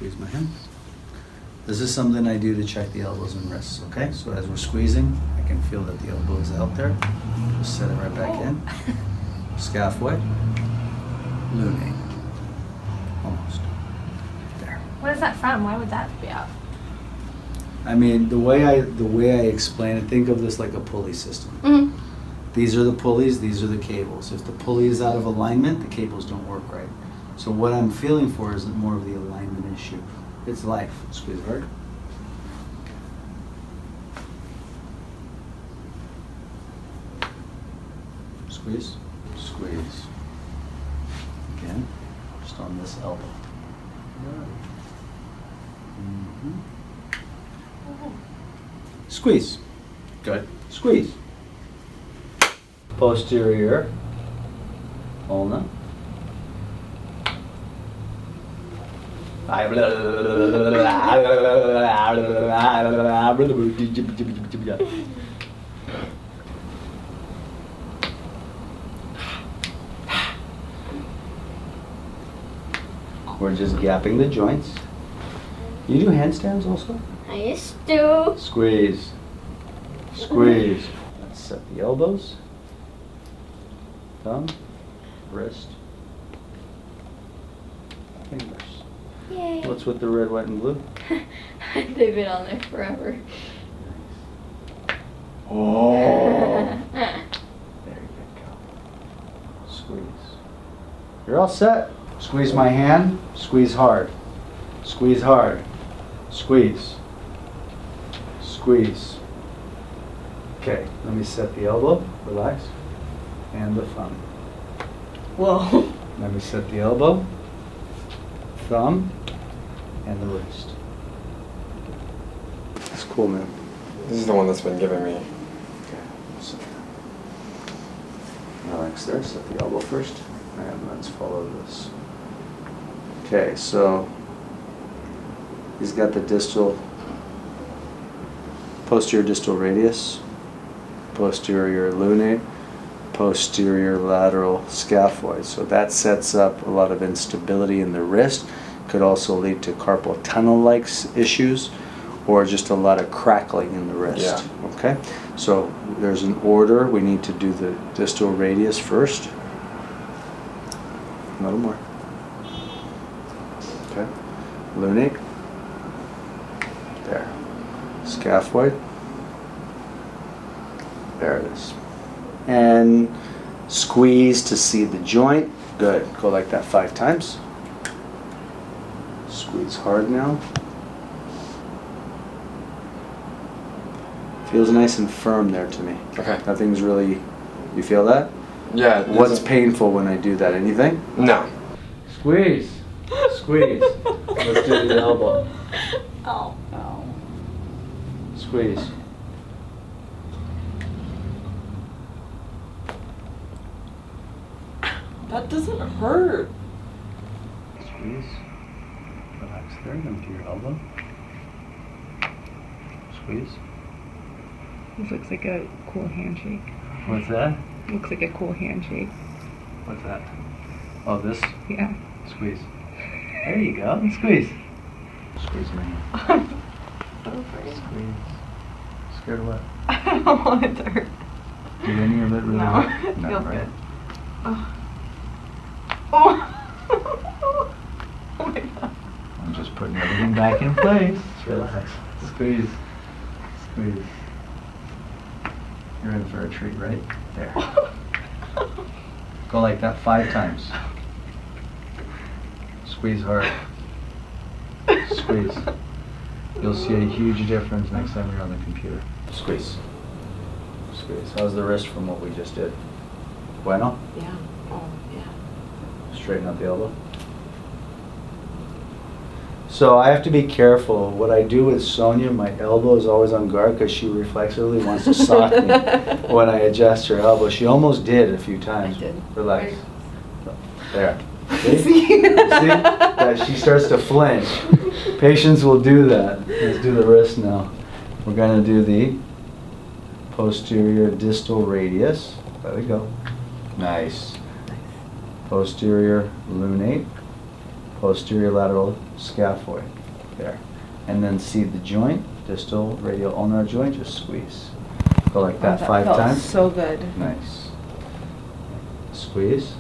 Squeeze my hand. This is something I do to check the elbows and wrists, okay? So as we're squeezing, I can feel that the elbow is out there. Just set it right back in. Scaphoid. Lunate. Almost. There. What is that from? Why would that be out? I mean, the way I explain it, think of this like a pulley system. Mm-hmm. These are the pulleys, these are the cables. If the pulley is out of alignment, the cables don't work right. So what I'm feeling for is more of the alignment issue. It's life. Squeeze hard. Squeeze. Squeeze. Again, just on this elbow. Mm-hmm. Squeeze. Good. Squeeze. Posterior ulna. We're just gapping the joints. You do handstands also? I used to. Squeeze. Squeeze. Let's set the elbows. Thumb, wrist, fingers. Yay. What's with the red, white, and blue? They've been on there forever. Oh. There you go. Squeeze. You're all set. Squeeze my hand. Squeeze hard. Squeeze hard. Squeeze. Squeeze. Okay, let me set the elbow. Relax. And the thumb. Whoa. Let me set the elbow, thumb, and the wrist. That's cool, man. This is the one that's been giving me. Okay, so relax there. Set the elbow first, and let's follow this. Okay, so he's got the posterior distal radius, posterior lunate, posterior lateral scaphoid. So that sets up a lot of instability in the wrist. Could also lead to carpal tunnel-like issues or just a lot of crackling in the wrist. Yeah. Okay? So there's an order. We need to do the distal radius first. A little more. Okay. Lunate. There. Scaphoid. There it is. And squeeze to see the joint. Good. Go like that 5 times. Squeeze hard now. Feels nice and firm there to me. Okay. Nothing's really. You feel that? Yeah. What's painful when I do that? Anything? No. Squeeze. Squeeze. Let's do the elbow. Oh. Ow. Squeeze. That doesn't hurt. Squeeze. Relax there. Then to your elbow. Squeeze. This looks like a cool handshake. What's that? Looks like a cool handshake. What's that? Oh, this? Yeah. Squeeze. There you go. Squeeze. Squeeze my hand. So afraid. Squeeze. Scared of what? I don't want it to hurt. Did any of it really No, hurt? it feels good. Oh. Oh my god. I'm just putting everything back in place. Relax. Squeeze. Squeeze. You're in for a treat, right? There. Go like that 5 times. Squeeze hard. Squeeze. You'll see a huge difference next time you're on the computer. Squeeze. Squeeze. How's the wrist from what we just did? Bueno? Yeah. Oh, yeah. Straighten out the elbow. So I have to be careful. What I do with Sonia, my elbow is always on guard because she reflexively wants to sock me when I adjust her elbow. She almost did a few times. I did. Relax. There. See? See? That she starts to flinch. Patients will do that. Let's do the wrist now. We're going to do the posterior distal radius. Let it go. Nice. Posterior lunate. posterior lateral scaphoid. There. And then see the joint, distal radial ulnar joint, just squeeze. Go like that, 5 felt times. so good. Nice. Squeeze.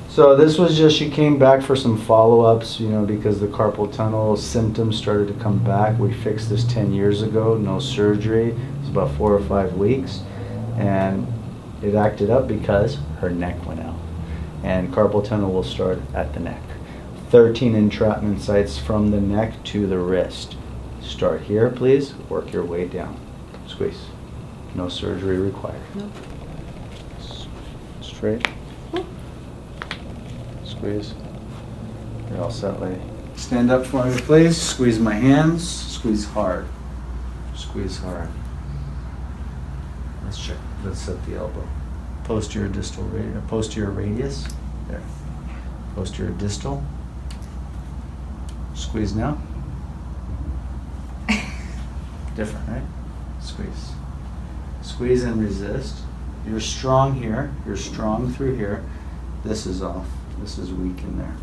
So this was just, she came back for some follow-ups, you know, because the carpal tunnel symptoms started to come back. We fixed this 10 years ago, no surgery. It was about 4 or 5 weeks. And it acted up because her neck went out. And carpal tunnel will start at the neck. 13 entrapment sites from the neck to the wrist. Start here, please. Work your way down. Squeeze. No surgery required. Nope. Straight. Squeeze. You're all set, lady. Stand up for me, please. Squeeze my hands. Squeeze hard. Squeeze hard. Let's check. Let's set the elbow. Posterior distal radius. Posterior radius. There. Posterior distal. Squeeze now. Different, right? Squeeze. Squeeze and resist. You're strong here. You're strong through here. This is off. This is weak in there.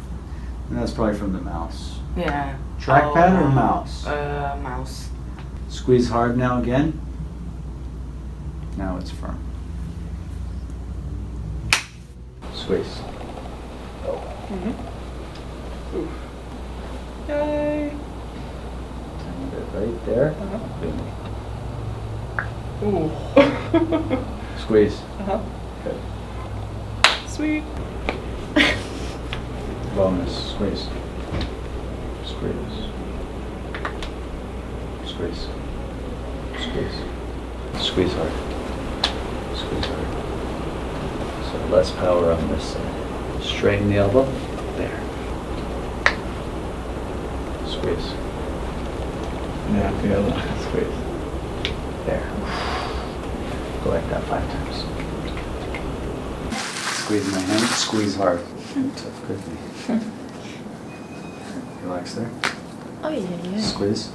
And that's probably from the mouse. Yeah. Trackpad or mouse? Mouse. Squeeze hard now again. Now it's firm. Squeeze. Yay. Tiny bit right there. Ooh. Squeeze. Good. Sweet. Bonus. Squeeze. Squeeze. Squeeze. Squeeze. Squeeze hard. Squeeze hard. So less power on this side. Straighten the elbow. There. Squeeze. Yeah, good. Squeeze. There. Go like that 5 times. Squeeze my hand. Squeeze hard. Tough cookie. Relax there. Oh, yeah. Squeeze.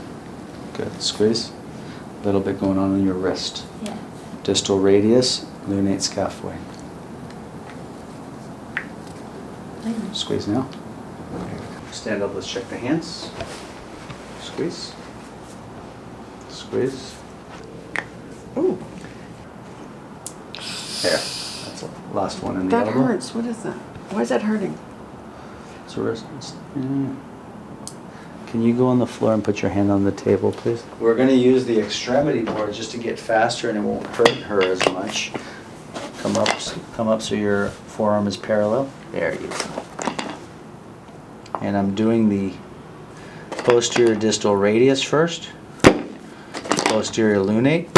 Good. Squeeze. A little bit going on your wrist. Yeah. Distal radius, lunate scaphoid. Squeeze now. Stand up. Let's check the hands. Squeeze. Squeeze. Ooh. There. That's the last one in the That elbow. hurts. What is that? Why is that hurting? It's a wrist. Can you go on the floor and put your hand on the table, please? We're going to use the extremity more just to get faster, and it won't hurt her as much. Come up so your forearm is parallel. There you go. And I'm doing the posterior distal radius first. Posterior lunate.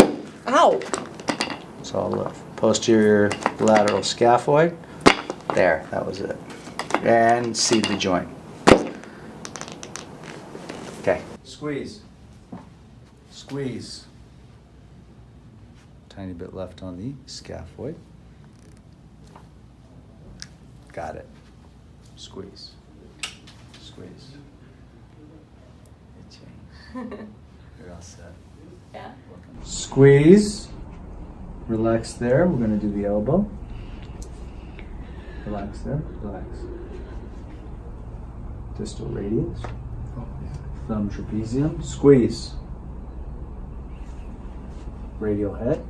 Ow! It's all love. Posterior lateral scaphoid. There, that was it. And seed the joint. Okay. Squeeze. Squeeze. Tiny bit left on the scaphoid. Got it. Squeeze. Squeeze. It changed. You're all set. Yeah. Squeeze. Relax there. We're going to do the elbow. Relax there. Relax. Distal radius. Thumb trapezium. Squeeze. Radial head.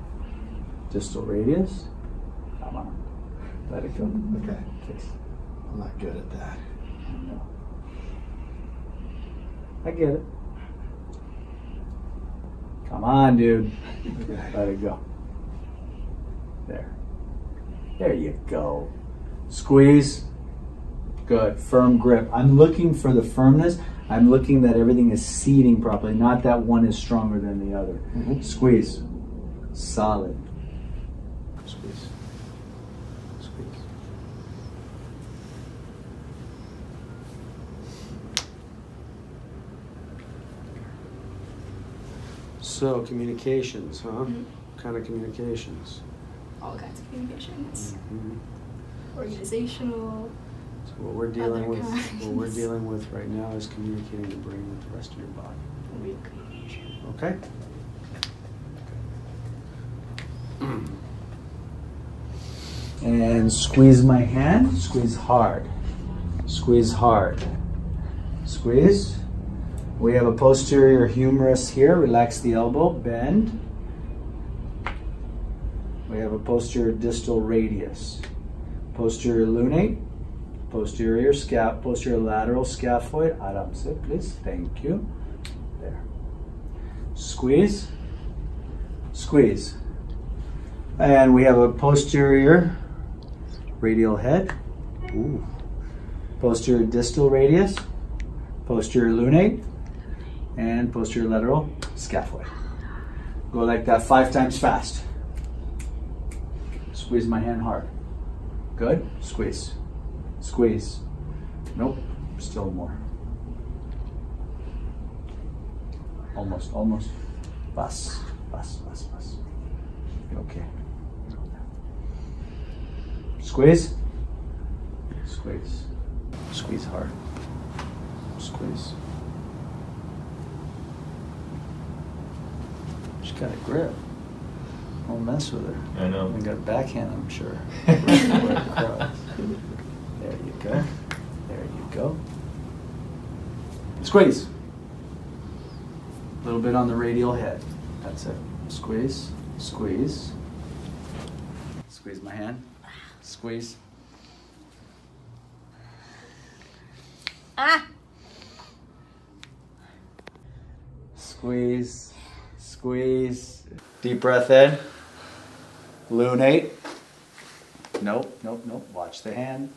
Distal radius. Come on. Let it go. Okay. I'm not good at that. No. I get it. Come on, dude. Let it go. There. There you go. Squeeze. Good. Firm grip. I'm looking for the firmness. I'm looking that everything is seating properly, not that one is stronger than the other. Mm-hmm. Squeeze. Solid. Squeeze. Squeeze. So, communications, huh? Mhm. What kind of communications? All kinds of communications. Mhm. Organizational. So what we're dealing Other with, what we're kinds. dealing with right now is communicating the brain with the rest of your body. Real communication. Okay? And squeeze my hand. Squeeze hard. Squeeze hard. Squeeze. We have a posterior humerus here. Relax the elbow. Bend. We have a posterior distal radius. Posterior lunate. Posterior lateral scaphoid. Aram se, please. Thank you. There. Squeeze. Squeeze. And we have a posterior radial head. Ooh. Posterior distal radius. Posterior lunate. And posterior lateral scaphoid. Go like that 5 times fast. Squeeze my hand hard. Good. Squeeze. Squeeze. Nope. Still more. Almost. Bus. Okay. Squeeze. Squeeze. Squeeze hard. Squeeze. She's got a grip. Don't mess with her. I know. We got a backhand, I'm sure. Right across. There you go. There you go. Squeeze. A little bit on the radial head. That's it. Squeeze. Squeeze. Squeeze my hand. Squeeze. Ah! Squeeze. Squeeze. Deep breath in. Lunate. Nope. Watch the hand.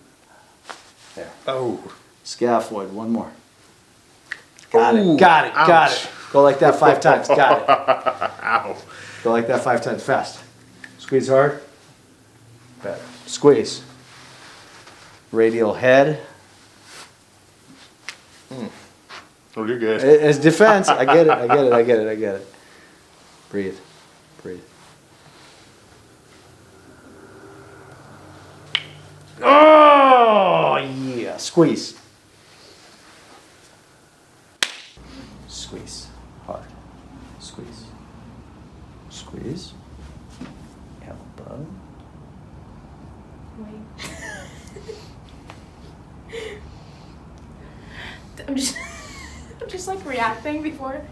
There. Oh. Scaphoid. One more. Got Ooh, it. Got ouch. it. Go like that 5 times. Got it. Ow. Go like that 5 times fast. Squeeze hard. Better. Squeeze. Radial head. Oh, you're good. It's defense. I get it. Breathe. Oh, yeah. Squeeze. Squeeze. Hard. Squeeze. Squeeze. Elbow. Wait. I'm just like reacting before.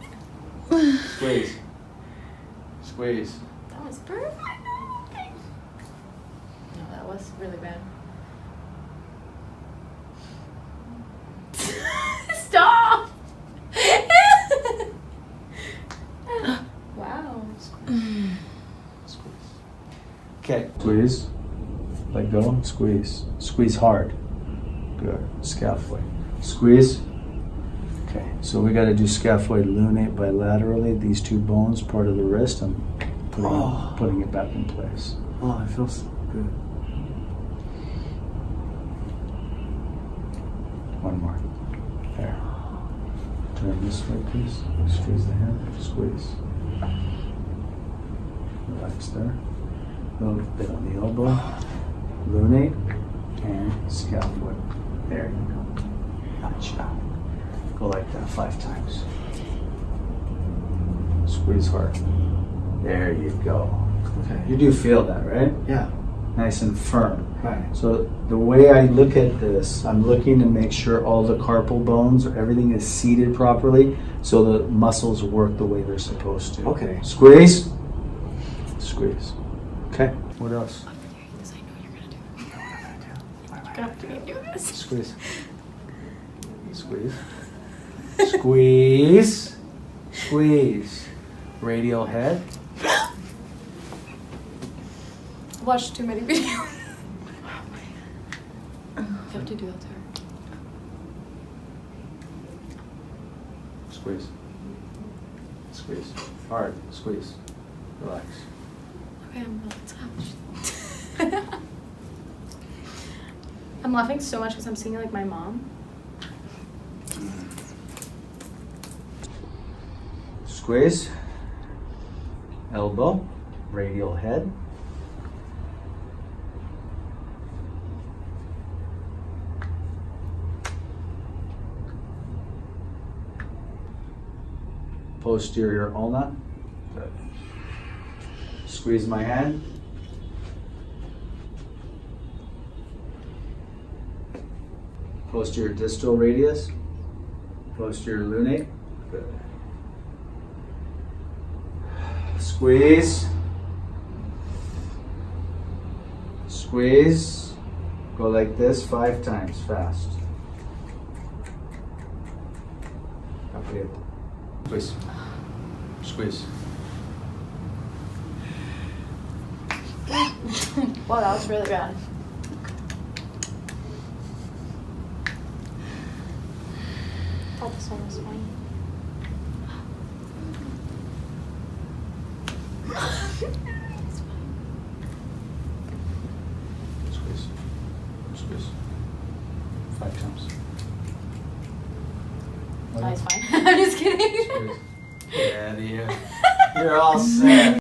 Squeeze. Squeeze. That was perfect. Okay. No, that was really bad. Stop! Wow. Squeeze. Okay. Squeeze. Let go. Squeeze. Squeeze hard. Good. Scaphoid. Squeeze. Okay. So we got to do scaphoid lunate bilaterally. These 2 bones, part of the wrist. I'm putting it back in place. Oh, it feels good. One more. There. Turn this way, please. Squeeze the hand. Squeeze. Relax there. A little bit on the elbow. Lunate and scaphoid. There you go. Gotcha. Go like that 5 times. Squeeze hard. There you go. Okay. You do feel that, right? Yeah. Nice and firm. Right. So the way I look at this, I'm looking to make sure all the carpal bones, everything is seated properly, so the muscles work the way they're supposed to. Okay. Squeeze. Squeeze. Okay. What else? Because I know you're gonna do it. You're gonna have to do this. Squeeze. Squeeze. Squeeze. Squeeze. Radial head. Watched too many videos. You have to do that to her. Squeeze. Squeeze. Hard. Squeeze. Relax. Okay, I'm not touched. I'm laughing so much because I'm seeing like my mom. Squeeze. Elbow. Radial head. Posterior ulna. Good. Squeeze my hand. Posterior distal radius. Posterior lunate. Good. Squeeze. Squeeze. Go like this 5 times fast. Aprieta. Squeeze. Squeeze. Wow, that was really bad. I thought this one was funny. Squeeze. Squeeze. 5 times. No, it's fine. I'm just kidding. Squeeze. Get out of here. You're all set.